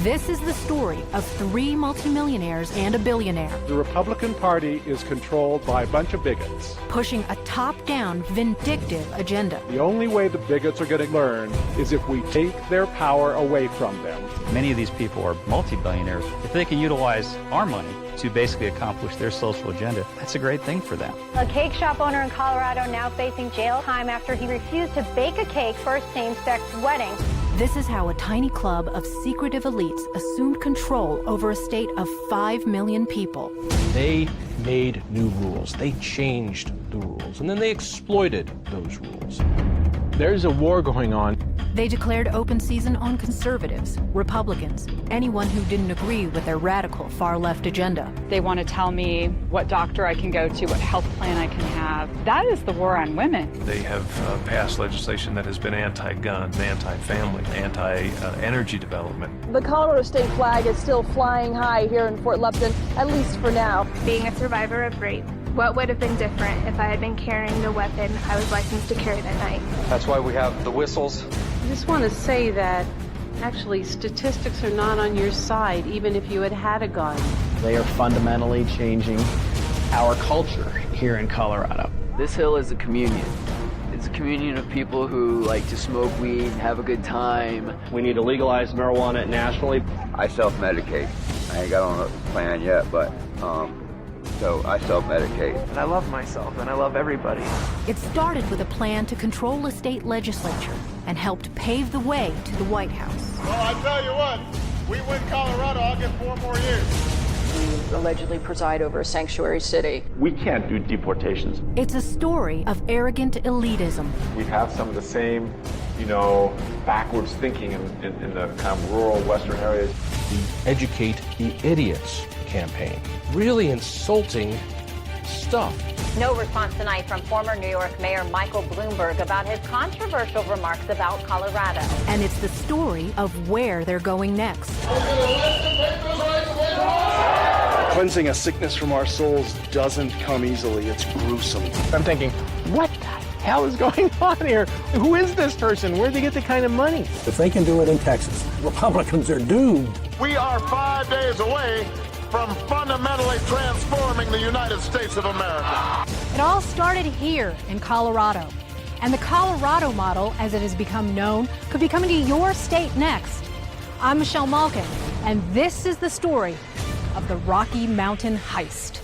This is the story of 3 multimillionaires and a billionaire. The Republican Party is controlled by a bunch of bigots, Pushing a top-down, vindictive agenda. The only way the bigots are going to learn is if we take their power away from them. Many of these people are multi-billionaires. If they can utilize our money to basically accomplish their social agenda, that's a great thing for them. A cake shop owner in Colorado now facing jail time after he refused to bake a cake for a same-sex wedding. This is how a tiny club of secretive elites assumed control over a state of 5 million people. They made new rules. They changed the rules, and then they exploited those rules. There's a war going on. They declared open season on conservatives, Republicans, anyone who didn't agree with their radical far-left agenda. They want to tell me what doctor I can go to, what health plan I can have. That is the war on women. They have passed legislation that has been anti-gun, anti-family, anti-energy development. The Colorado state flag is still flying high here in Fort Lupton, at least for now. Being a survivor of rape, what would have been different if I had been carrying the weapon I was licensed to carry that night? That's why we have the whistles. I just want to say that actually statistics are not on your side, even if you had a gun. They are fundamentally changing our culture here in Colorado. This hill is a communion. It's a communion of people who like to smoke weed, have a good time. We need to legalize marijuana nationally. I self-medicate. I ain't got on a plan yet, but so I self-medicate. And I love myself, and I love everybody. It started with a plan to control a state legislature and helped pave the way to the White House. Well, I tell you what, we win Colorado, I'll get 4 more years. You allegedly preside over a sanctuary city. We can't do deportations. It's a story of arrogant elitism. We have some of the same, backwards thinking in the kind of rural western areas. The Educate the Idiots campaign. Really insulting stuff. No response tonight from former New York Mayor Michael Bloomberg about his controversial remarks about Colorado. And it's the story of where they're going next. Cleansing a sickness from our souls doesn't come easily. It's gruesome. I'm thinking, what the hell is going on here? Who is this person? Where'd they get the kind of money? If they can do it in Texas, Republicans are doomed. We are 5 days away from fundamentally transforming the United States of America. It all started here in Colorado. And the Colorado model, as it has become known, could be coming to your state next. I'm Michelle Malkin, and this is the story of the Rocky Mountain Heist.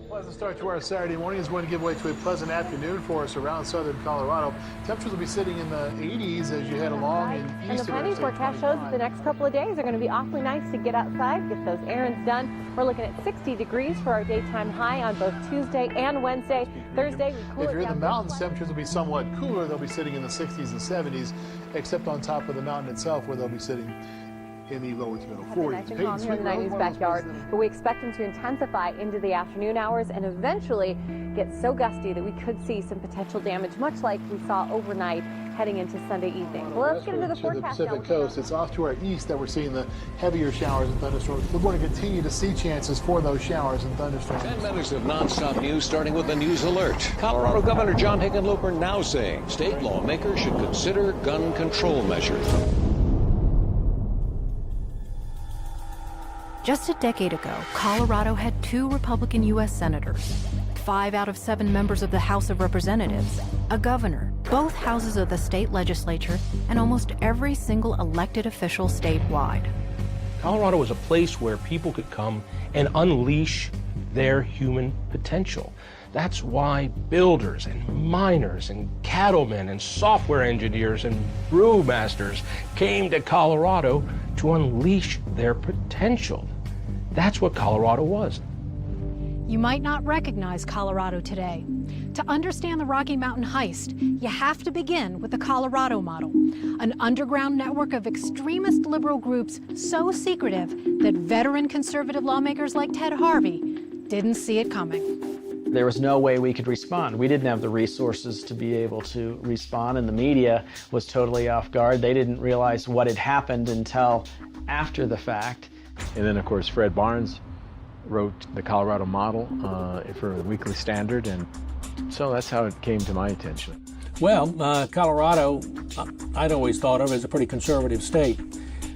Pleasant start to our Saturday morning is going to give way to a pleasant afternoon for us around southern Colorado. Temperatures will be sitting in the 80s as you head along in eastern. And the planning forecast shows that the next couple of days are going to be awfully nice to get outside, get those errands done. We're looking at 60 degrees for our daytime high on both Tuesday and Wednesday. Thursday, we cool it down. If you're in the mountains, temperatures will be somewhat cooler. They'll be sitting in the 60s and 70s, except on top of the mountain itself where they'll be sitting in the lower to middle 40s. Nice and calm here in the night news backyard, but we expect them to intensify into the afternoon hours and eventually get so gusty that we could see some potential damage, much like we saw overnight heading into Sunday evening. Well, let's get into the forecast. To the Pacific coast, it's off to our east that we're seeing the heavier showers and thunderstorms. We're going to continue to see chances for those showers and thunderstorms. 10 minutes of non-stop news, starting with the news alert. Colorado Governor John Hickenlooper now saying state lawmakers should consider gun control measures. Just a decade ago, Colorado had 2 Republican U.S. senators, 5 out of 7 members of the House of Representatives, a governor, both houses of the state legislature, and almost every single elected official statewide. Colorado was a place where people could come and unleash their human potential. That's why builders and miners and cattlemen and software engineers and brewmasters came to Colorado to unleash their potential. That's what Colorado was. You might not recognize Colorado today. To understand the Rocky Mountain Heist, you have to begin with the Colorado model, an underground network of extremist liberal groups so secretive that veteran conservative lawmakers like Ted Harvey didn't see it coming. There was no way we could respond. We didn't have the resources to be able to respond, and the media was totally off guard. They didn't realize what had happened until after the fact. And then, of course, Fred Barnes wrote the Colorado model for the Weekly Standard, and so that's how it came to my attention. Well, Colorado, I'd always thought of as a pretty conservative state.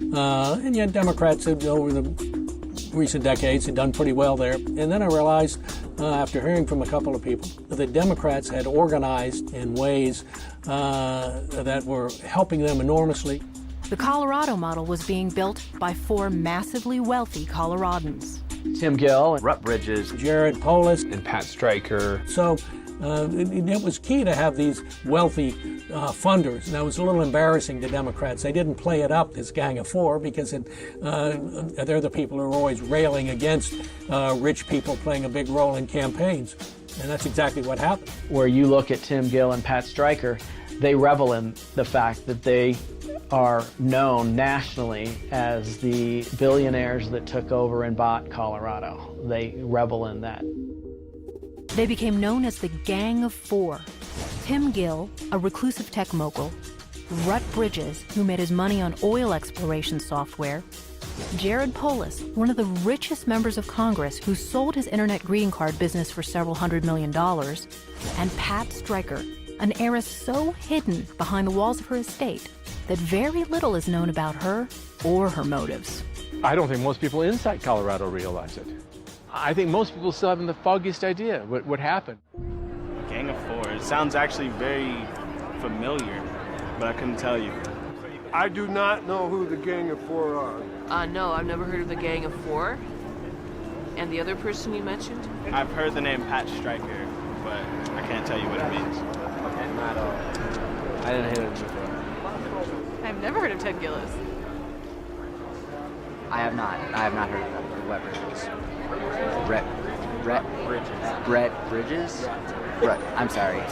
And yet Democrats had, over the recent decades, had done pretty well there. And then I realized, after hearing from a couple of people, that Democrats had organized in ways that were helping them enormously. The Colorado model was being built by 4 massively wealthy Coloradans. Tim Gill, Rupp Bridges, Jared Polis, and Pat Stryker. So it was key to have these wealthy funders. Now, it was a little embarrassing to Democrats. They didn't play it up, this Gang of 4, because they're the people who are always railing against rich people playing a big role in campaigns. And that's exactly what happened. Where you look at Tim Gill and Pat Stryker, they revel in the fact that they are known nationally as the billionaires that took over and bought Colorado. They revel in that. They became known as the Gang of 4. Tim Gill, a reclusive tech mogul, Rupp Bridges, who made his money on oil exploration software, Jared Polis, one of the richest members of Congress who sold his internet greeting card business for several $100 million, and Pat Stryker, an heiress so hidden behind the walls of her estate that very little is known about her or her motives. I don't think most people inside Colorado realize it. I think most people still haven't the foggiest idea what happened. Gang of 4. It sounds actually very familiar, but I couldn't tell you. I do not know who the Gang of 4 are. No, I've never heard of the Gang of 4. And the other person you mentioned? I've heard the name Pat Stryker, but I can't tell you what it means. Okay, not all. I didn't hear it before. I've never heard of Ted Gillis. I have not heard of Rupp Bridges. Brett Bridges? Brett, I'm sorry.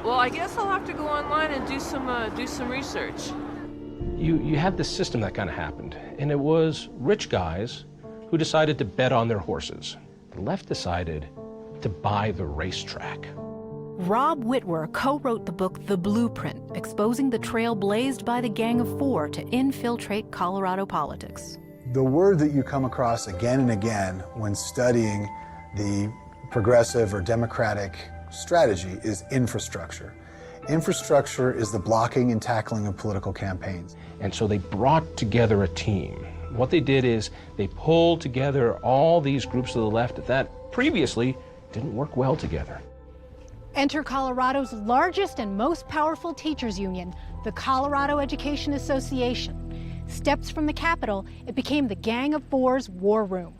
Well, I guess I'll have to go online and do some research. You had this system that kind of happened, and it was rich guys who decided to bet on their horses. The left decided to buy the racetrack. Rob Witwer co-wrote the book The Blueprint, exposing the trail blazed by the Gang of 4 to infiltrate Colorado politics. The word that you come across again and again when studying the progressive or democratic strategy is infrastructure. Infrastructure is the blocking and tackling of political campaigns. And so they brought together a team. What they did is they pulled together all these groups of the left that previously didn't work well together. Enter Colorado's largest and most powerful teachers union, the Colorado Education Association. Steps from the Capitol, it became the Gang of 4's war room.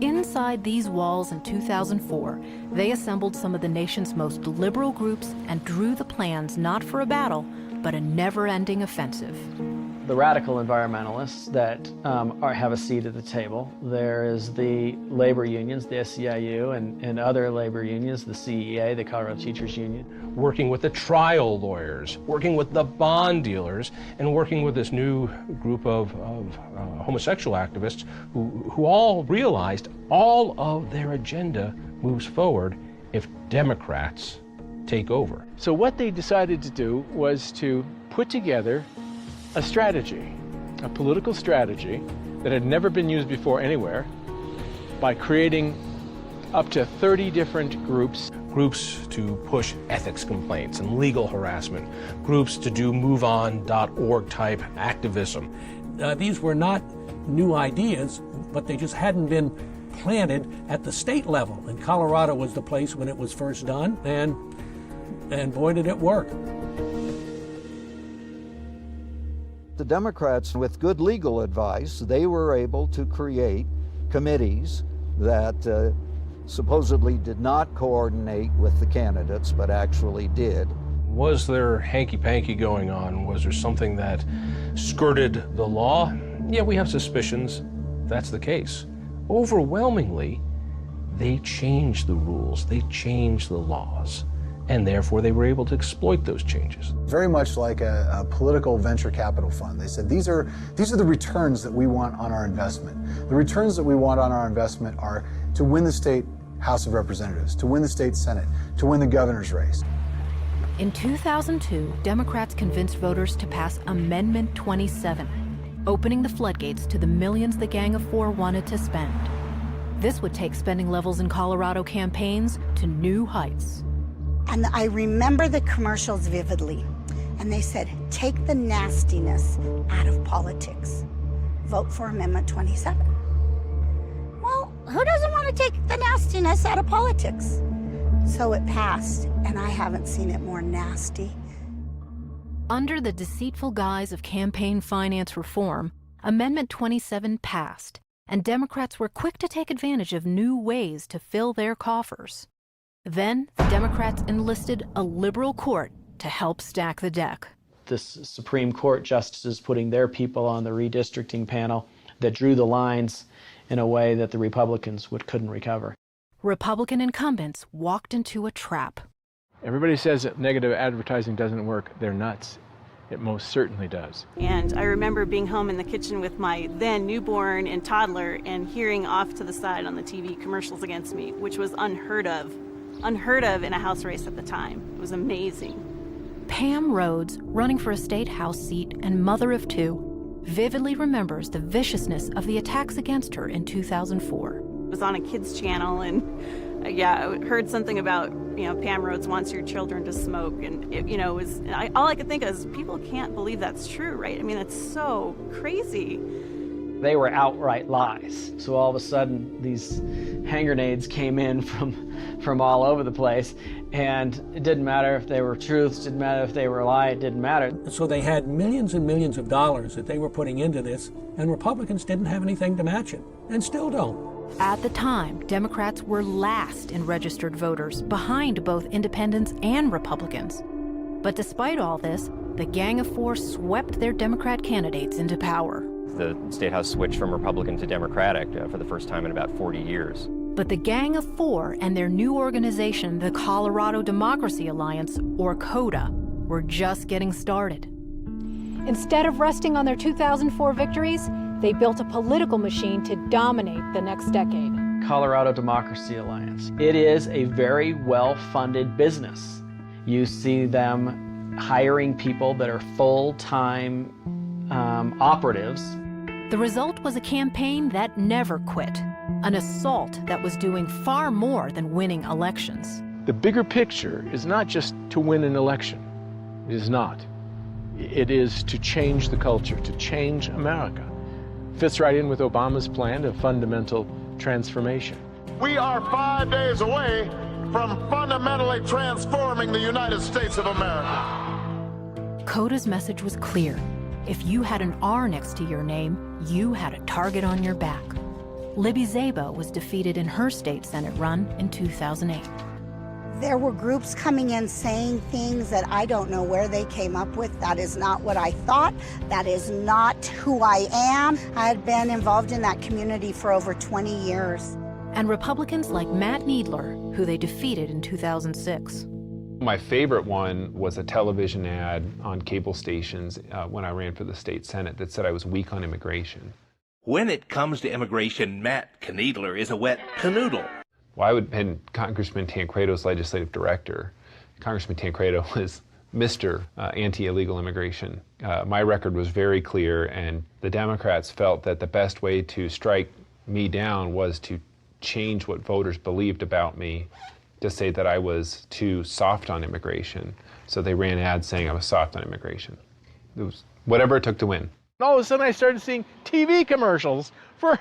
Inside these walls in 2004, they assembled some of the nation's most liberal groups and drew the plans not for a battle, but a never-ending offensive. The radical environmentalists that have a seat at the table. There is the labor unions, the SEIU, and other labor unions, the CEA, the Colorado Teachers Union. Working with the trial lawyers, working with the bond dealers, and working with this new group of homosexual activists who all realized all of their agenda moves forward if Democrats take over. So what they decided to do was to put together a strategy, a political strategy that had never been used before anywhere, by creating up to 30 different groups. Groups to push ethics complaints and legal harassment, groups to do MoveOn.org type activism. These were not new ideas, but they just hadn't been planted at the state level. And Colorado was the place when it was first done, and boy did it work. The Democrats, with good legal advice, they were able to create committees that supposedly did not coordinate with the candidates, but actually did. Was there hanky-panky going on? Was there something that skirted the law? Yeah, we have suspicions that's the case. Overwhelmingly, they changed the rules, they changed the laws, and therefore they were able to exploit those changes. Very much like a political venture capital fund. They said, these are the returns that we want on our investment. The returns that we want on our investment are to win the state House of Representatives, to win the state Senate, to win the governor's race. In 2002, Democrats convinced voters to pass Amendment 27, opening the floodgates to the millions the Gang of 4 wanted to spend. This would take spending levels in Colorado campaigns to new heights. And I remember the commercials vividly. And they said, take the nastiness out of politics. Vote for Amendment 27. Well, who doesn't want to take the nastiness out of politics? So it passed, and I haven't seen it more nasty. Under the deceitful guise of campaign finance reform, Amendment 27 passed, and Democrats were quick to take advantage of new ways to fill their coffers. Then, the Democrats enlisted a liberal court to help stack the deck. This Supreme Court justices putting their people on the redistricting panel that drew the lines in a way that the Republicans couldn't recover. Republican incumbents walked into a trap. Everybody says that negative advertising doesn't work. They're nuts. It most certainly does. And I remember being home in the kitchen with my then newborn and toddler and hearing off to the side on the TV commercials against me, which was unheard of in a House race at the time. It was amazing. Pam Rhodes, running for a state House seat and mother of two, vividly remembers the viciousness of the attacks against her in 2004. It was on a kids channel, and I heard something about, Pam Rhodes wants your children to smoke, and all I could think is, people can't believe that's true, right? I mean, that's so crazy. They were outright lies. So all of a sudden, these hand grenades came in from all over the place, and it didn't matter if they were truths, didn't matter if they were a lie, it didn't matter. So they had millions and millions of dollars that they were putting into this, and Republicans didn't have anything to match it, and still don't. At the time, Democrats were last in registered voters, behind both independents and Republicans. But despite all this, the Gang of Four swept their Democrat candidates into power. The State House switched from Republican to Democratic for the first time in about 40 years. But the Gang of Four and their new organization, the Colorado Democracy Alliance, or Kota, were just getting started. Instead of resting on their 2004 victories, they built a political machine to dominate the next decade. Colorado Democracy Alliance. It is a very well-funded business. You see them hiring people that are full-time operatives. The result was a campaign that never quit, an assault that was doing far more than winning elections. The bigger picture is not just to win an election. It is not. It is to change the culture, to change America. Fits right in with Obama's plan of fundamental transformation. We are 5 days away from fundamentally transforming the United States of America. Kota's message was clear. If you had an R next to your name, you had a target on your back. Libby Szabo was defeated in her state Senate run in 2008. There were groups coming in saying things that I don't know where they came up with. That is not what I thought. That is not who I am. I had been involved in that community for over 20 years. And Republicans like Matt Needler, who they defeated in 2006. My favorite one was a television ad on cable stations when I ran for the state Senate that said I was weak on immigration. When it comes to immigration, Matt Needler is a wet canoodle. Well, I had been Congressman Tancredo's legislative director. Congressman Tancredo was Mr. Anti-illegal immigration. My record was very clear, and the Democrats felt that the best way to strike me down was to change what voters believed about me, to say that I was too soft on immigration. So they ran ads saying I was soft on immigration. It was whatever it took to win. All of a sudden I started seeing TV commercials for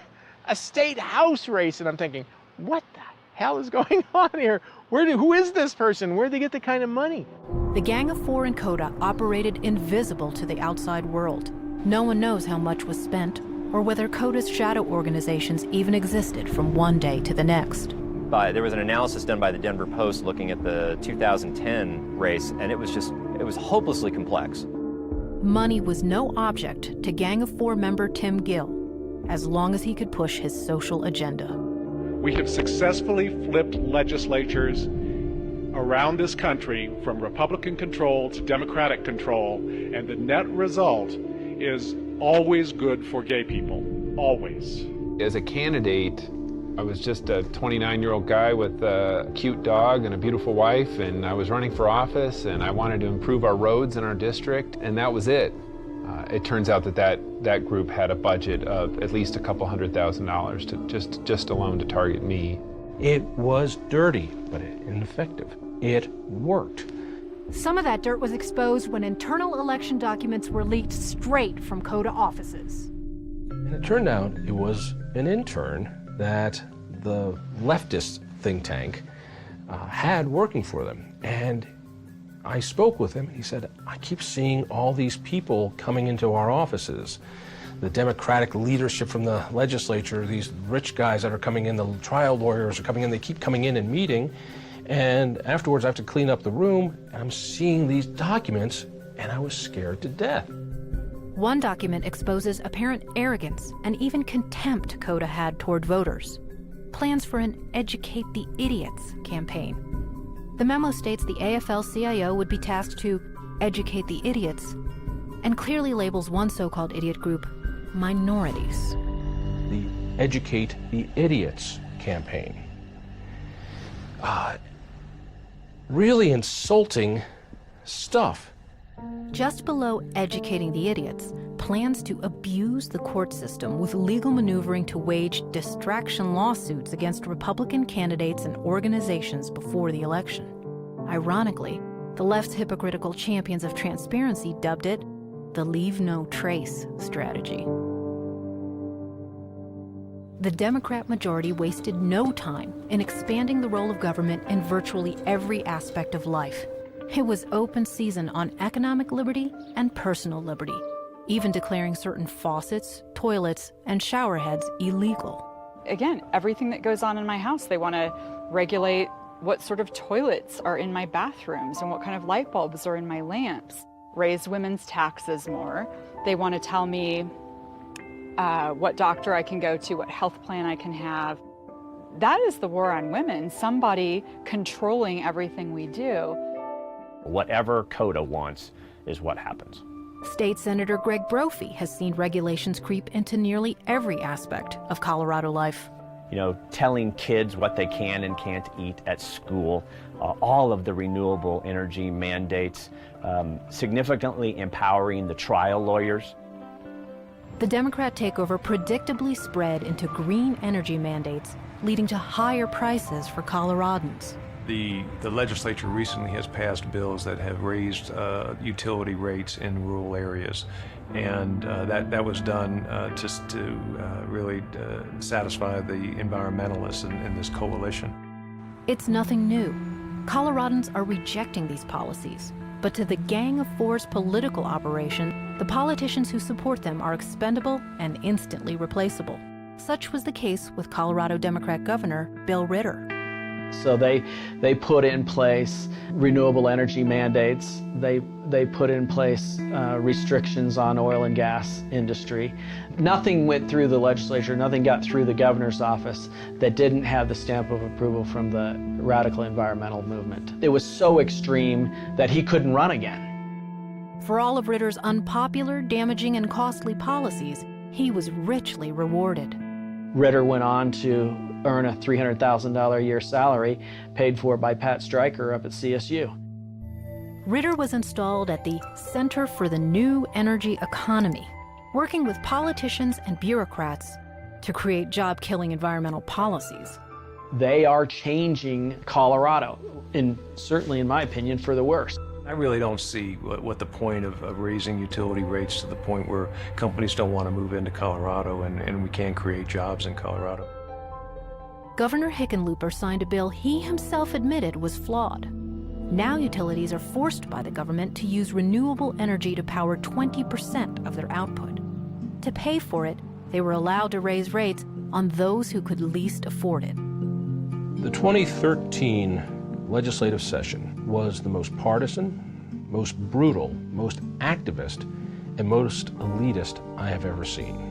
a state house race, and I'm thinking, what the hell is going on here? Who is this person? Where'd they get the kind of money? The Gang of Four in Kota operated invisible to the outside world. No one knows how much was spent or whether Kota's shadow organizations even existed from one day to the next. There was an analysis done by the Denver Post looking at the 2010 race, and it was hopelessly complex. Money was no object to Gang of Four member Tim Gill, as long as he could push his social agenda. We have successfully flipped legislatures around this country from Republican control to Democratic control, and the net result is always good for gay people, always. As a candidate, I was just a 29-year-old guy with a cute dog and a beautiful wife, and I was running for office, and I wanted to improve our roads in our district, and that was it. It turns out that group had a budget of at least a couple $100,000 to just alone to target me. It was dirty, but ineffective. it worked. Some of that dirt was exposed when internal election documents were leaked straight from Kota offices. And it turned out it was an intern that the leftist think tank had working for them. And I spoke with him. He said, I keep seeing all these people coming into our offices. The Democratic leadership from the legislature, these rich guys that are coming in, the trial lawyers are coming in, they keep coming in and meeting. And afterwards I have to clean up the room. And I'm seeing these documents and I was scared to death. One document exposes apparent arrogance and even contempt Kota had toward voters. Plans for an Educate the Idiots campaign. The memo states the AFL-CIO would be tasked to educate the idiots and clearly labels one so-called idiot group minorities. The Educate the Idiots campaign. Really insulting stuff. Just below educating the idiots, plans to abuse the court system with legal maneuvering to wage distraction lawsuits against Republican candidates and organizations before the election. Ironically, the left's hypocritical champions of transparency dubbed it the leave no trace strategy. The Democrat majority wasted no time in expanding the role of government in virtually every aspect of life. It was open season on economic liberty and personal liberty, even declaring certain faucets, toilets, and shower heads illegal. Again, everything that goes on in my house, they want to regulate what sort of toilets are in my bathrooms and what kind of light bulbs are in my lamps. Raise women's taxes more. They want to tell me what doctor I can go to, what health plan I can have. That is the war on women, somebody controlling everything we do. Whatever Kota wants is what happens. State Senator Greg Brophy has seen regulations creep into nearly every aspect of Colorado life. You know, telling kids what they can and can't eat at school, all of the renewable energy mandates, significantly empowering the trial lawyers. The Democrat takeover predictably spread into green energy mandates, leading to higher prices for Coloradans. The legislature recently has passed bills that have raised utility rates in rural areas, and that was done just to really satisfy the environmentalists in this coalition. It's nothing new. Coloradans are rejecting these policies, but to the Gang of Four's political operation, the politicians who support them are expendable and instantly replaceable. Such was the case with Colorado Democrat Governor Bill Ritter. So they put in place renewable energy mandates. They put in place restrictions on oil and gas industry. Nothing went through the legislature, nothing got through the governor's office that didn't have the stamp of approval from the radical environmental movement. It was so extreme that he couldn't run again. For all of Ritter's unpopular, damaging, and costly policies, he was richly rewarded. Ritter went on to earn a $300,000 a year salary paid for by Pat Stryker up at CSU. Ritter was installed at the Center for the New Energy Economy, working with politicians and bureaucrats to create job-killing environmental policies. They are changing Colorado, certainly in my opinion, for the worse. I really don't see what the point of raising utility rates to the point where companies don't want to move into Colorado and we can't create jobs in Colorado. Governor Hickenlooper signed a bill he himself admitted was flawed. Now utilities are forced by the government to use renewable energy to power 20% of their output. To pay for it, they were allowed to raise rates on those who could least afford it. The 2013 legislative session was the most partisan, most brutal, most activist, and most elitist I have ever seen.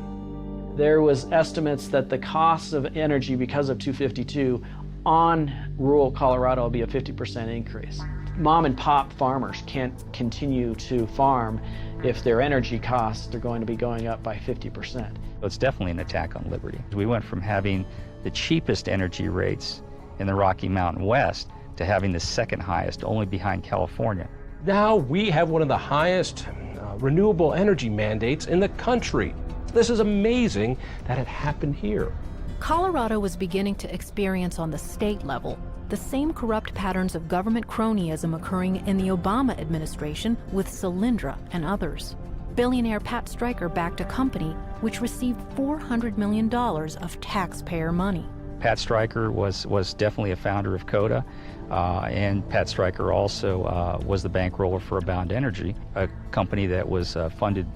There was estimates that the cost of energy because of 252 on rural Colorado will be a 50% increase. Mom and pop farmers can't continue to farm if their energy costs are going to be going up by 50%. It's definitely an attack on liberty. We went from having the cheapest energy rates in the Rocky Mountain West to having the second highest, only behind California. Now we have one of the highest renewable energy mandates in the country. This is amazing that it happened here. Colorado was beginning to experience on the state level the same corrupt patterns of government cronyism occurring in the Obama administration with Solyndra and others. Billionaire Pat Stryker backed a company which received $400 million of taxpayer money. Pat Stryker was definitely a founder of Kota, and Pat Stryker also was the bankroller for Abound Energy, a company that was funded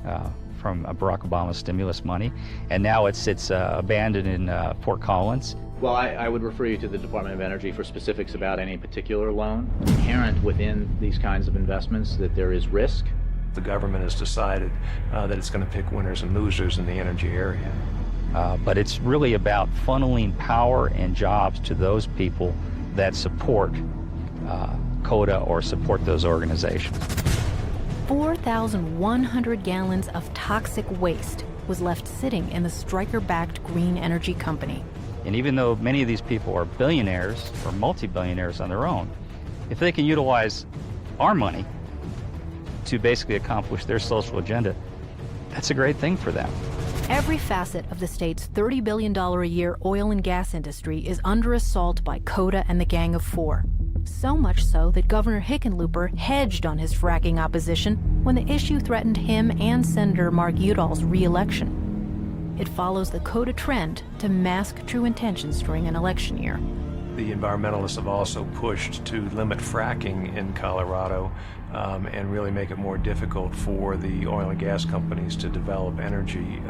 from Barack Obama's stimulus money, and now it sits abandoned in Fort Collins. Well, I would refer you to the Department of Energy for specifics about any particular loan. Inherent within these kinds of investments that there is risk. The government has decided that it's going to pick winners and losers in the energy area. But it's really about funneling power and jobs to those people that support Kota or support those organizations. 4,100 gallons of toxic waste was left sitting in the Stryker-backed green energy company. And even though many of these people are billionaires or multi-billionaires on their own, if they can utilize our money to basically accomplish their social agenda, that's a great thing for them. Every facet of the state's $30 billion a year oil and gas industry is under assault by Kota and the Gang of Four. So much so that Governor Hickenlooper hedged on his fracking opposition when the issue threatened him and Senator Mark Udall's re-election. It follows the Kota trend to mask true intentions during an election year. The environmentalists have also pushed to limit fracking in Colorado and really make it more difficult for the oil and gas companies to develop energy,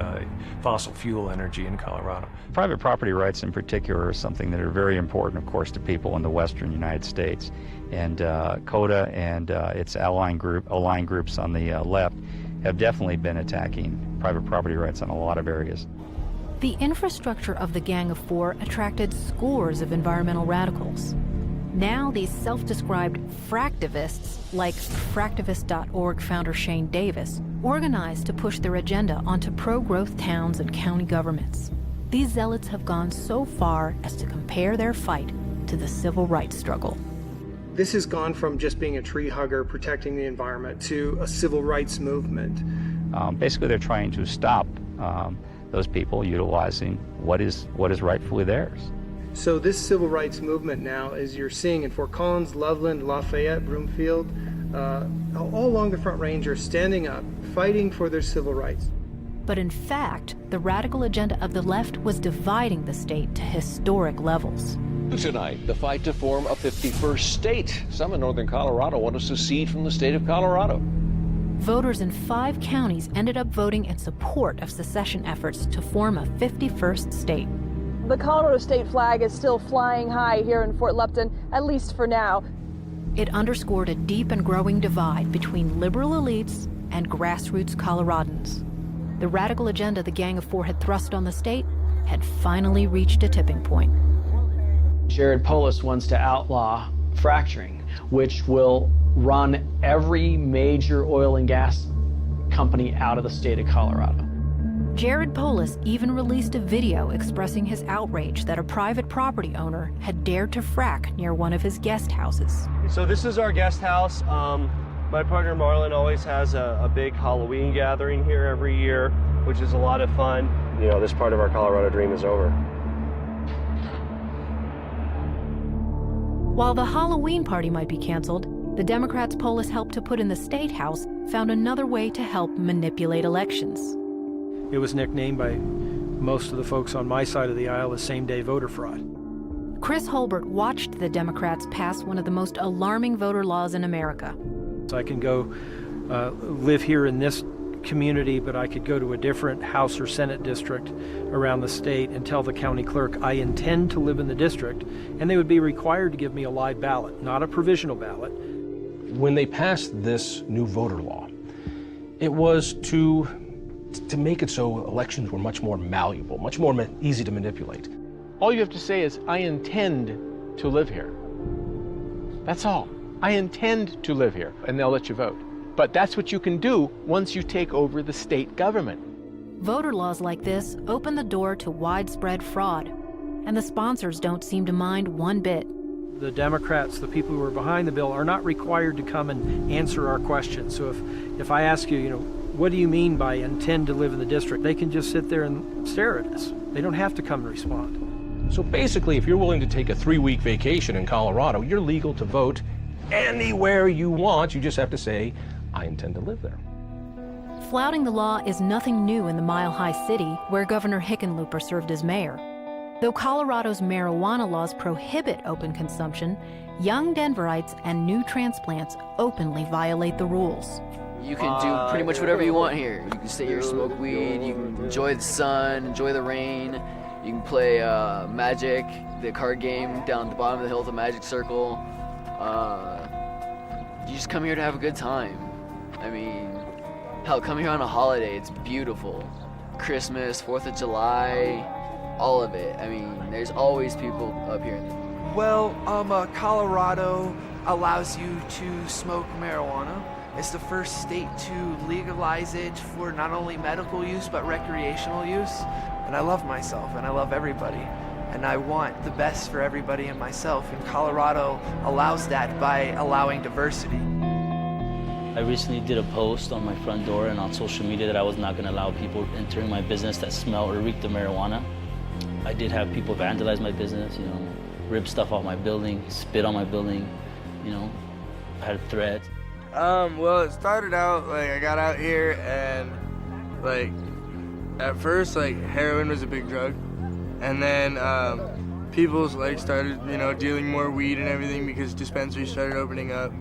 fossil fuel energy in Colorado. Private property rights in particular are something that are very important, of course, to people in the western United States. And Kota and its aligned groups on the left have definitely been attacking private property rights in a lot of areas. The infrastructure of the Gang of Four attracted scores of environmental radicals. Now these self-described fractivists, like fractivist.org founder Shane Davis, organize to push their agenda onto pro-growth towns and county governments. These zealots have gone so far as to compare their fight to the civil rights struggle. This has gone from just being a tree hugger protecting the environment to a civil rights movement. Basically, they're trying to stop those people utilizing what is rightfully theirs. So this civil rights movement now, as you're seeing in Fort Collins, Loveland, Lafayette, Broomfield, all along the Front Range are standing up, fighting for their civil rights. But in fact, the radical agenda of the left was dividing the state to historic levels. Tonight, the fight to form a 51st state. Some in northern Colorado want to secede from the state of Colorado. Voters in 5 counties ended up voting in support of secession efforts to form a 51st state. The Colorado state flag is still flying high here in Fort Lupton, at least for now. It underscored a deep and growing divide between liberal elites and grassroots Coloradans. The radical agenda the Gang of Four had thrust on the state had finally reached a tipping point. Jared Polis wants to outlaw fracturing, which will run every major oil and gas company out of the state of Colorado. Jared Polis even released a video expressing his outrage that a private property owner had dared to frack near one of his guest houses. So this is our guest house. My partner Marlon always has a big Halloween gathering here every year, which is a lot of fun. You know, this part of our Colorado dream is over. While the Halloween party might be canceled, the Democrats Polis helped to put in the State House found another way to help manipulate elections. It was nicknamed by most of the folks on my side of the aisle as same-day voter fraud. Chris Holbert watched the Democrats pass one of the most alarming voter laws in America. So I can go live here in this community, but I could go to a different House or Senate district around the state and tell the county clerk I intend to live in the district, and they would be required to give me a live ballot, not a provisional ballot. When they passed this new voter law, it was to make it so elections were much more malleable, much more easy to manipulate. All you have to say is, I intend to live here. That's all. I intend to live here, and they'll let you vote. But that's what you can do once you take over the state government. Voter laws like this open the door to widespread fraud, and the sponsors don't seem to mind one bit. The Democrats, the people who are behind the bill, are not required to come and answer our questions. So if I ask you, what do you mean by intend to live in the district? They can just sit there and stare at us. They don't have to come and respond. So basically, if you're willing to take a 3-week vacation in Colorado, you're legal to vote anywhere you want. You just have to say, I intend to live there. Flouting the law is nothing new in the Mile High City, where Governor Hickenlooper served as mayor. Though Colorado's marijuana laws prohibit open consumption, young Denverites and new transplants openly violate the rules. You can do pretty much whatever you want here. You can sit here, smoke weed, you can enjoy the sun, enjoy the rain. You can play Magic, the card game down at the bottom of the hill at the Magic Circle. You just come here to have a good time. I mean, hell, come here on a holiday, it's beautiful. Christmas, 4th of July, all of it. I mean, there's always people up here. Well, Colorado allows you to smoke marijuana. It's the first state to legalize it for not only medical use, but recreational use. And I love myself, and I love everybody. And I want the best for everybody and myself. And Colorado allows that by allowing diversity. I recently did a post on my front door and on social media that I was not going to allow people entering my business that smell or reek of marijuana. I did have people vandalize my business, you know, rip stuff off my building, spit on my building, you know, I had threats. Well, it started out, like, I got out here and, like, at first, like, heroin was a big drug. And then people, like, started, you know, dealing more weed and everything because dispensaries started opening up.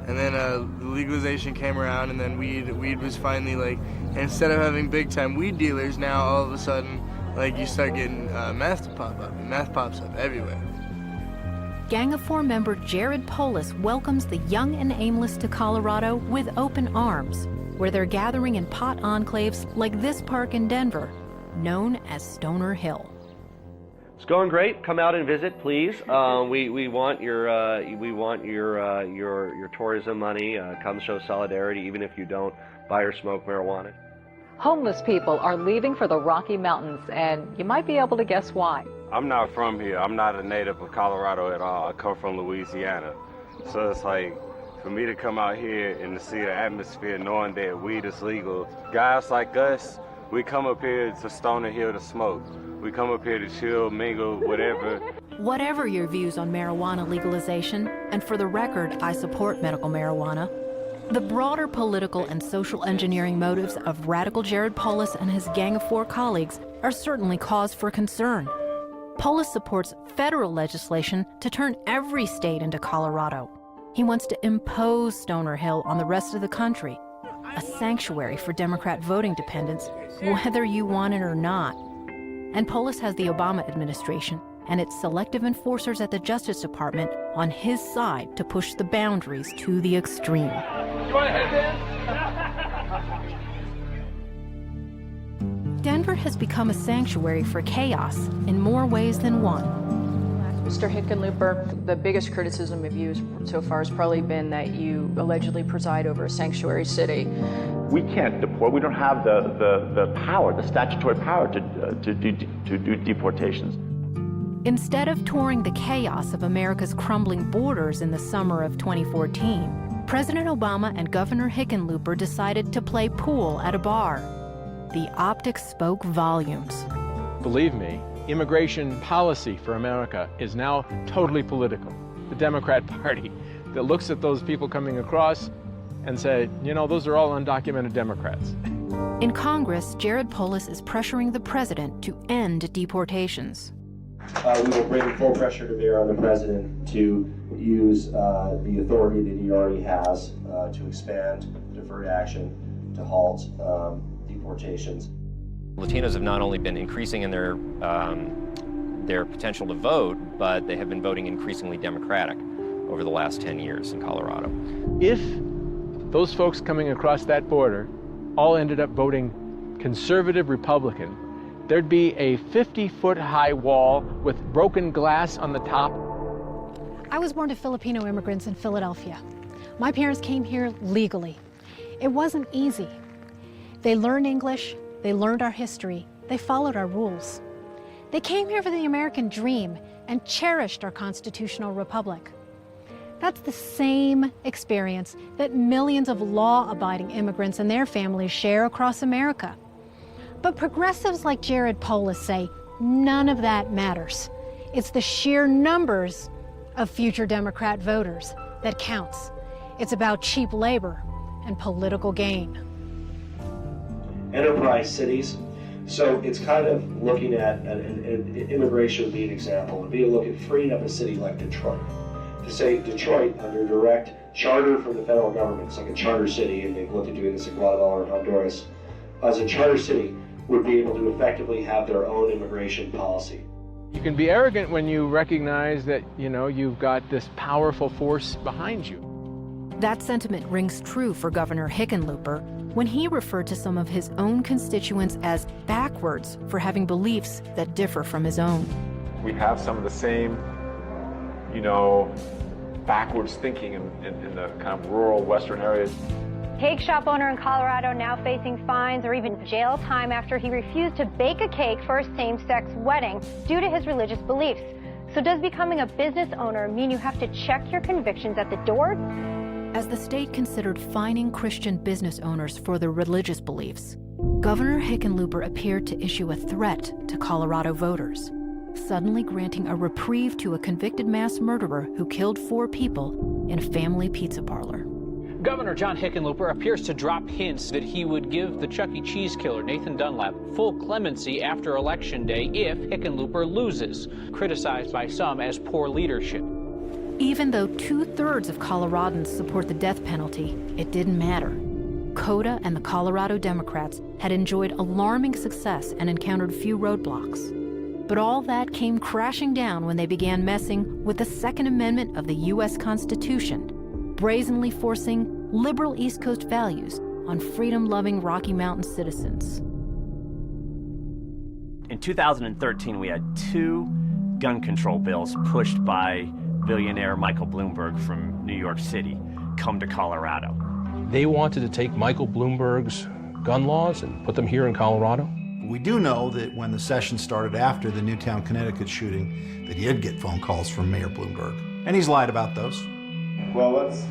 And then legalization came around, and then weed was finally, like, instead of having big-time weed dealers, now all of a sudden, like, you start getting meth to pop up, and meth pops up everywhere. Gang of Four member Jared Polis welcomes the young and aimless to Colorado with open arms, where they're gathering in pot enclaves like this park in Denver, known as Stoner Hill. It's going great. Come out and visit, please. We want your tourism money. Come show solidarity, even if you don't buy or smoke marijuana. Homeless people are leaving for the Rocky Mountains, and you might be able to guess why. I'm not from here. I'm not a native of Colorado at all. I come from Louisiana. So it's like, for me to come out here and to see the atmosphere knowing that weed is legal, guys like us, we come up here to Stoner Hill to smoke. We come up here to chill, mingle, whatever. Whatever your views on marijuana legalization, and for the record, I support medical marijuana, the broader political and social engineering motives of radical Jared Polis and his Gang of Four colleagues are certainly cause for concern. Polis supports federal legislation to turn every state into Colorado. He wants to impose Stoner Hill on the rest of the country, a sanctuary for Democrat voting dependents, whether you want it or not. And Polis has the Obama administration and its selective enforcers at the Justice Department on his side to push the boundaries to the extreme. You want to head Denver has become a sanctuary for chaos in more ways than one. Mr. Hickenlooper, the biggest criticism of you so far has probably been that you allegedly preside over a sanctuary city. We can't deport. We don't have the power, the statutory power to do deportations. Instead of touring the chaos of America's crumbling borders in the summer of 2014, President Obama and Governor Hickenlooper decided to play pool at a bar. The optics spoke volumes. Believe me, immigration policy for America is now totally political. The Democrat Party that looks at those people coming across and say, you know, those are all undocumented Democrats. In Congress, Jared Polis is pressuring the president to end deportations. We will bring full pressure to bear on the president to use the authority that he already has to expand deferred action to halt deportations. Latinos have not only been increasing in their potential to vote, but they have been voting increasingly Democratic over the last 10 years in Colorado. If those folks coming across that border all ended up voting conservative Republican, there'd be a 50-foot high wall with broken glass on the top. I was born to Filipino immigrants in Philadelphia. My parents came here legally. It wasn't easy. They learned English, they learned our history, they followed our rules. They came here for the American dream and cherished our constitutional republic. That's the same experience that millions of law-abiding immigrants and their families share across America. But progressives like Jared Polis say none of that matters. It's the sheer numbers of future Democrat voters that counts. It's about cheap labor and political gain. Enterprise cities. So it's kind of looking at, and immigration would be an example, would be a look at freeing up a city like Detroit. To say Detroit, under direct charter from the federal government, it's like a charter city, and they've looked at doing this in Guatemala or Honduras, as a charter city would be able to effectively have their own immigration policy. You can be arrogant when you recognize that, you've got this powerful force behind you. That sentiment rings true for Governor Hickenlooper when he referred to some of his own constituents as backwards for having beliefs that differ from his own. We have some of the same, backwards thinking in the kind of rural western areas. Cake shop owner in Colorado now facing fines or even jail time after he refused to bake a cake for a same-sex wedding due to his religious beliefs. So does becoming a business owner mean you have to check your convictions at the door? As the state considered fining Christian business owners for their religious beliefs, Governor Hickenlooper appeared to issue a threat to Colorado voters, suddenly granting a reprieve to a convicted mass murderer who killed 4 people in a family pizza parlor. Governor John Hickenlooper appears to drop hints that he would give the Chuck E. Cheese killer, Nathan Dunlap, full clemency after Election Day if Hickenlooper loses, criticized by some as poor leadership. Even though 2/3 of Coloradans support the death penalty, it didn't matter. Kota and the Colorado Democrats had enjoyed alarming success and encountered few roadblocks. But all that came crashing down when they began messing with the Second Amendment of the U.S. Constitution, brazenly forcing liberal East Coast values on freedom-loving Rocky Mountain citizens. In 2013, we had 2 gun control bills pushed by billionaire Michael Bloomberg from New York City come to Colorado. They wanted to take Michael Bloomberg's gun laws and put them here in Colorado. We do know that when the session started after the Newtown, Connecticut shooting, that he did get phone calls from Mayor Bloomberg, and he's lied about those. Well, let's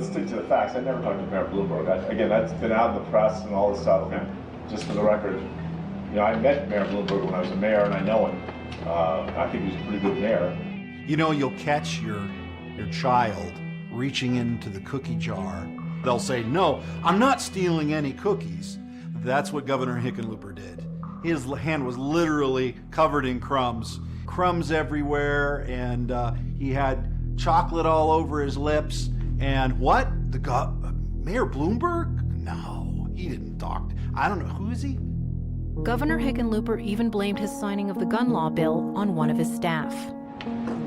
stick to the facts. I never talked to Mayor Bloomberg. Again, that's been out in the press and all this stuff. And just for the record, I met Mayor Bloomberg when I was a mayor, and I know him. I think he's a pretty good mayor. You'll catch your child reaching into the cookie jar. They'll say, "No, I'm not stealing any cookies." That's what Governor Hickenlooper did. His hand was literally covered in crumbs everywhere, and he had chocolate all over his lips. And what? Mayor Bloomberg? No, he didn't talk. I don't know. Who is he? Governor Hickenlooper even blamed his signing of the gun law bill on one of his staff.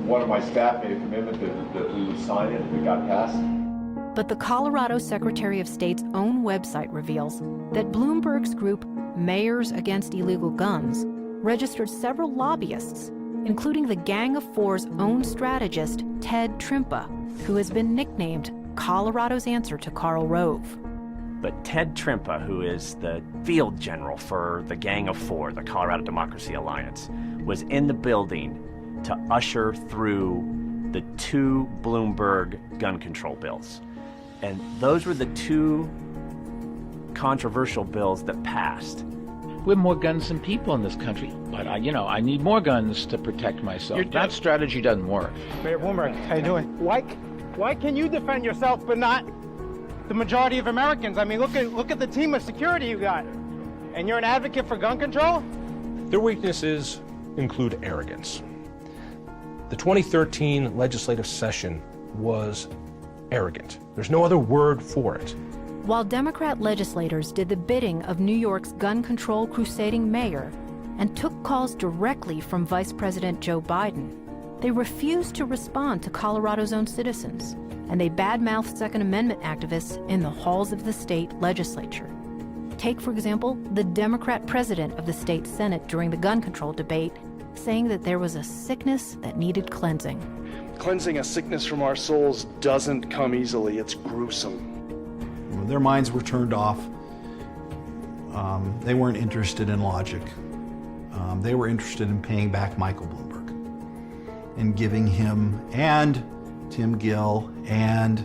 One of my staff made a commitment that we would sign it if it got passed. But the Colorado Secretary of State's own website reveals that Bloomberg's group, Mayors Against Illegal Guns, registered several lobbyists, including the Gang of Four's own strategist, Ted Trimpa, who has been nicknamed Colorado's answer to Karl Rove. But Ted Trimpa, who is the field general for the Gang of Four, the Colorado Democracy Alliance, was in the building to usher through the 2 Bloomberg gun control bills. And those were the 2 controversial bills that passed. We have more guns than people in this country, but I need more guns to protect myself. That strategy doesn't work. Mayor Bloomberg, how you doing? Why can you defend yourself but not the majority of Americans? I mean, look at the team of security you got, and you're an advocate for gun control? Their weaknesses include arrogance. The 2013 legislative session was arrogant. There's no other word for it. While Democrat legislators did the bidding of New York's gun control crusading mayor and took calls directly from Vice President Joe Biden, they refused to respond to Colorado's own citizens, and they badmouthed Second Amendment activists in the halls of the state legislature. Take, for example, the Democrat president of the state Senate during the gun control debate, saying that there was a sickness that needed cleansing. Cleansing a sickness from our souls doesn't come easily. It's gruesome. Their minds were turned off. They weren't interested in logic. They were interested in paying back Michael Bloomberg and giving him and Tim Gill and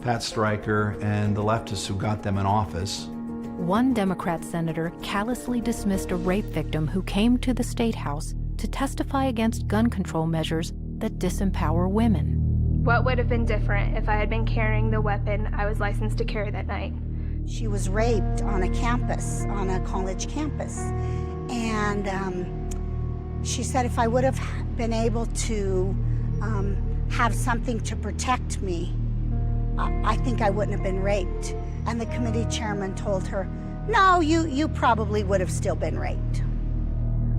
Pat Stryker and the leftists who got them in office. One Democrat senator callously dismissed a rape victim who came to the State House to to testify against gun control measures that disempower women. What would have been different if I had been carrying the weapon I was licensed to carry that night? She was raped on a campus, on a college campus. And she said if I would have been able to have something to protect me, I think I wouldn't have been raped. And the committee chairman told her, no, you probably would have still been raped.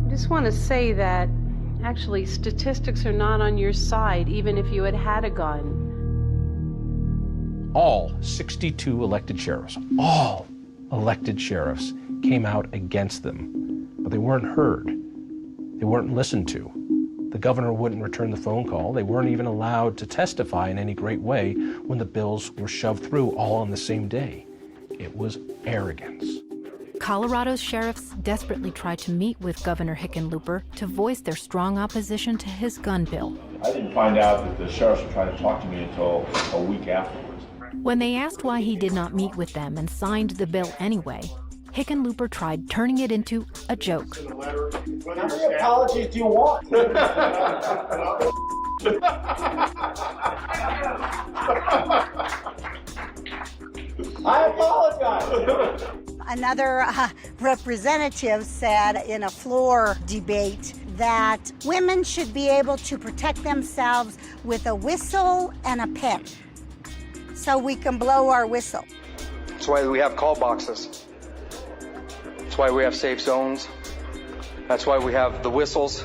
I just want to say that actually statistics are not on your side, even if you had had a gun. All 62 elected sheriffs, all elected sheriffs came out against them, but they weren't heard. They weren't listened to. The governor wouldn't return the phone call. They weren't even allowed to testify in any great way when the bills were shoved through all on the same day. It was arrogance. Colorado's sheriffs desperately tried to meet with Governor Hickenlooper to voice their strong opposition to his gun bill. I didn't find out that the sheriffs were trying to talk to me until a week afterwards. When they asked why he did not meet with them and signed the bill anyway, Hickenlooper tried turning it into a joke. How many apologies do you want? I apologize. Another representative said in a floor debate that women should be able to protect themselves with a whistle and a pen, so we can blow our whistle. That's why we have call boxes. That's why we have safe zones. That's why we have the whistles.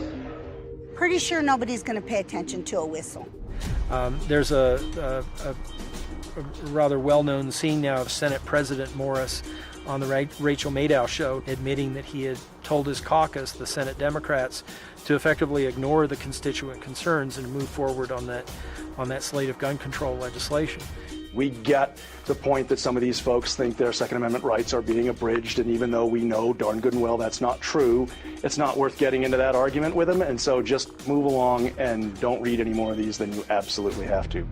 Pretty sure nobody's going to pay attention to a whistle. There's a rather well-known scene now of Senate President Morris on the Rachel Maddow show, admitting that he had told his caucus, the Senate Democrats, to effectively ignore the constituent concerns and move forward on that slate of gun control legislation. We get the point that some of these folks think their Second Amendment rights are being abridged, and even though we know darn good and well that's not true, it's not worth getting into that argument with them, and so just move along and don't read any more of these than you absolutely have to.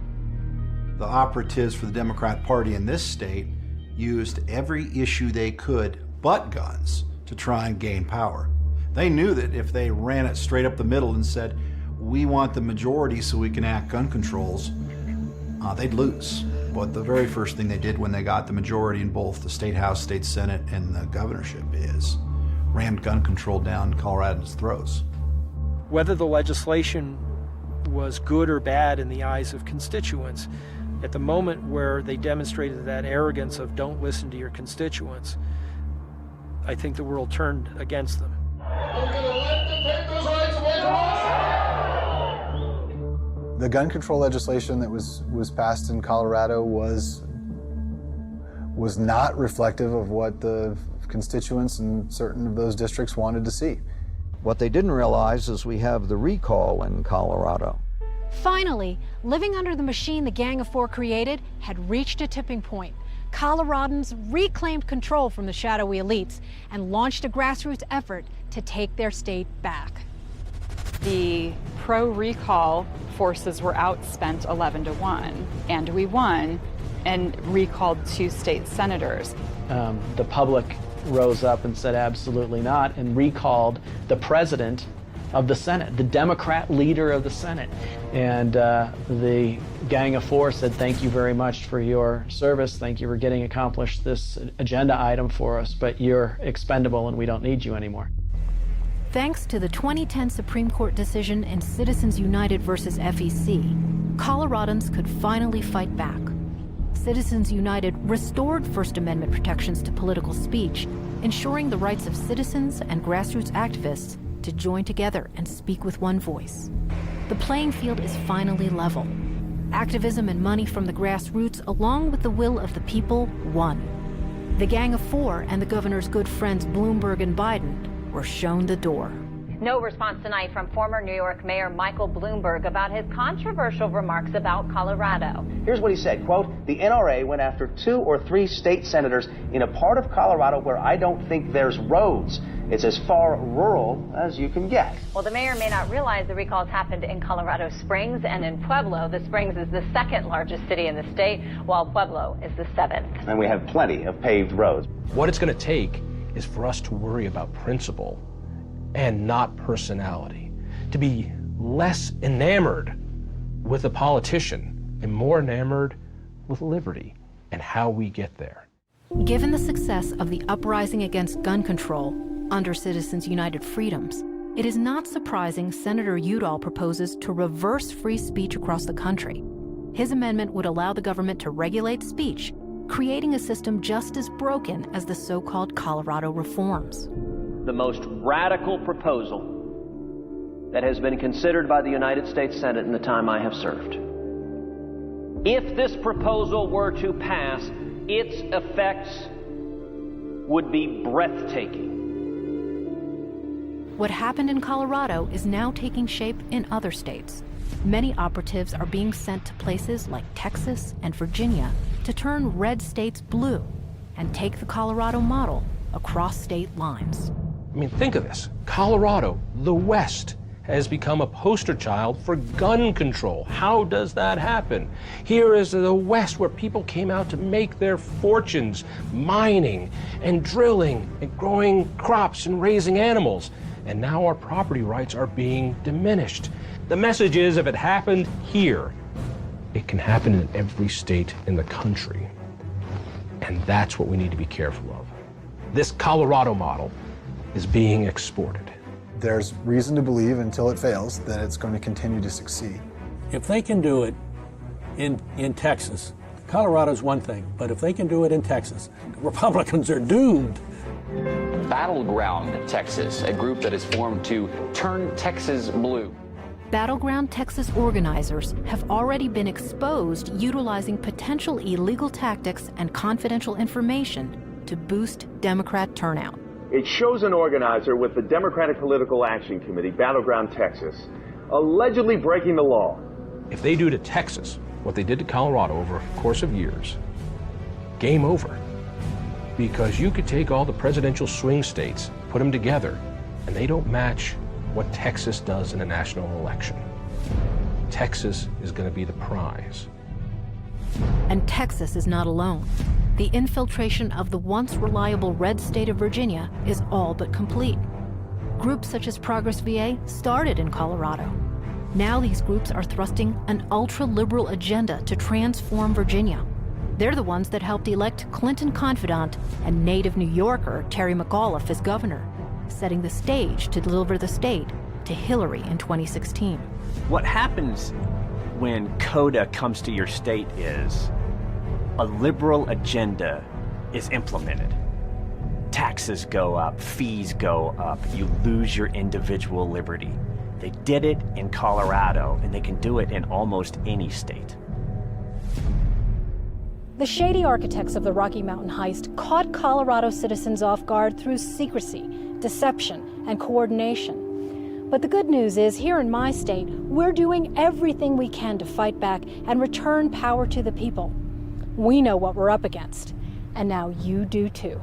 The operatives for the Democrat Party in this state used every issue they could but guns to try and gain power. They knew that if they ran it straight up the middle and said, we want the majority so we can enact gun controls, they'd lose. But the very first thing they did when they got the majority in both the State House, State Senate, and the governorship is rammed gun control down Coloradans' throats. Whether the legislation was good or bad in the eyes of constituents, at the moment where they demonstrated that arrogance of don't listen to your constituents, I think the world turned against them. The gun control legislation that was passed in Colorado was not reflective of what the constituents in certain of those districts wanted to see. What they didn't realize is we have the recall in Colorado. Finally, living under the machine the Gang of Four created had reached a tipping point. Coloradans reclaimed control from the shadowy elites and launched a grassroots effort to take their state back. The pro-recall forces were outspent 11-1, and we won and recalled 2 state senators. The public rose up and said absolutely not, and recalled the president of the Senate, the Democrat leader of the Senate. And the Gang of Four said, thank you very much for your service. Thank you for getting accomplished this agenda item for us, but you're expendable and we don't need you anymore. Thanks to the 2010 Supreme Court decision in Citizens United versus FEC, Coloradans could finally fight back. Citizens United restored First Amendment protections to political speech, ensuring the rights of citizens and grassroots activists to join together and speak with one voice. The playing field is finally level. Activism and money from the grassroots, along with the will of the people, won. The Gang of Four and the governor's good friends Bloomberg and Biden were shown the door. No response tonight from former New York Mayor Michael Bloomberg about his controversial remarks about Colorado. Here's what he said, quote, the NRA went after 2 or 3 state senators in a part of Colorado where I don't think there's roads. It's as far rural as you can get. Well, the mayor may not realize the recalls happened in Colorado Springs and in Pueblo. The Springs is the 2nd largest city in the state, while Pueblo is the 7th. And we have plenty of paved roads. What it's going to take is for us to worry about principle and not personality. to be less enamored with a politician and more enamored with liberty and how we get there. Given the success of the uprising against gun control under Citizens United Freedoms, it is not surprising Senator Udall proposes to reverse free speech across the country. His amendment would allow the government to regulate speech, creating a system just as broken as the so-called Colorado reforms. The most radical proposal that has been considered by the United States Senate in the time I have served. If this proposal were to pass, its effects would be breathtaking. What happened in Colorado is now taking shape in other states. Many operatives are being sent to places like Texas and Virginia to turn red states blue and take the Colorado model across state lines. I mean, think of this. Colorado, the West, has become a poster child for gun control. How does that happen? Here is the West, where people came out to make their fortunes mining and drilling and growing crops and raising animals. And now our property rights are being diminished. The message is, if it happened here, it can happen in every state in the country. And that's what we need to be careful of. This Colorado model is being exported. There's reason to believe, until it fails, that it's going to continue to succeed. If they can do it in Texas, Colorado's one thing, but if they can do it in Texas, Republicans are doomed. Battleground Texas, a group that is formed to turn Texas blue. Battleground Texas organizers have already been exposed utilizing potential illegal tactics and confidential information to boost Democrat turnout. It shows an organizer with the Democratic Political Action Committee, Battleground Texas, allegedly breaking the law. If they do to Texas what they did to Colorado over a course of years, game over. Because you could take all the presidential swing states, put them together, and they don't match what Texas does in a national election. Texas is going to be the prize. And Texas is not alone. The infiltration of the once reliable red state of Virginia is all but complete. Groups such as Progress VA started in Colorado. Now these groups are thrusting an ultra-liberal agenda to transform Virginia. They're the ones that helped elect Clinton confidant and native New Yorker Terry McAuliffe as governor, setting the stage to deliver the state to Hillary in 2016. What happens when Kota comes to your state is a liberal agenda is implemented. Taxes go up, fees go up, you lose your individual liberty. They did it in Colorado, and they can do it in almost any state. The shady architects of the Rocky Mountain Heist caught Colorado citizens off guard through secrecy, deception, and coordination. But the good news is, here in my state, we're doing everything we can to fight back and return power to the people. We know what we're up against, and now you do too.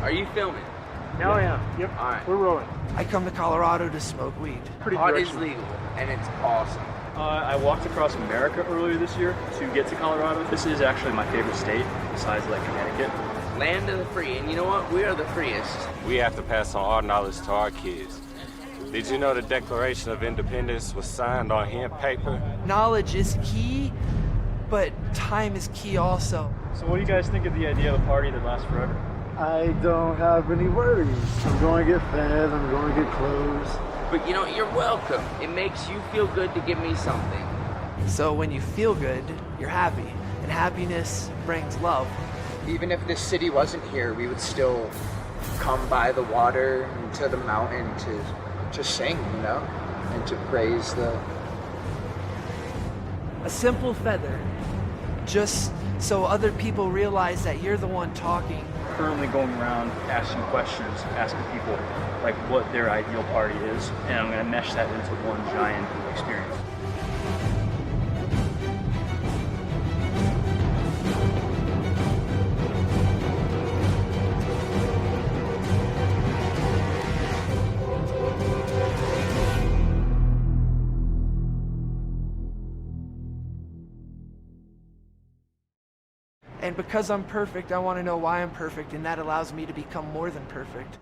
Are you filming? Oh yeah. Yep. All right. We're rolling. I come to Colorado to smoke weed. Pot is legal, and it's awesome. I walked across America earlier this year to get to Colorado. This is actually my favorite state, besides like Connecticut. Land of the free, and you know what? We are the freest. We have to pass on our knowledge to our kids. Did you know the Declaration of Independence was signed on hemp paper? Knowledge is key, but time is key also. So what do you guys think of the idea of a party that lasts forever? I don't have any worries. I'm going to get fed, I'm going to get clothes. But you know, you're welcome. It makes you feel good to give me something. So when you feel good, you're happy, and happiness brings love. Even if this city wasn't here, we would still come by the water and to the mountain to sing, you know, and to praise the... A simple feather, just so other people realize that you're the one talking. Currently going around asking questions, asking people like what their ideal party is, and I'm going to mesh that into one giant experience. And because I'm perfect, I want to know why I'm perfect, and that allows me to become more than perfect.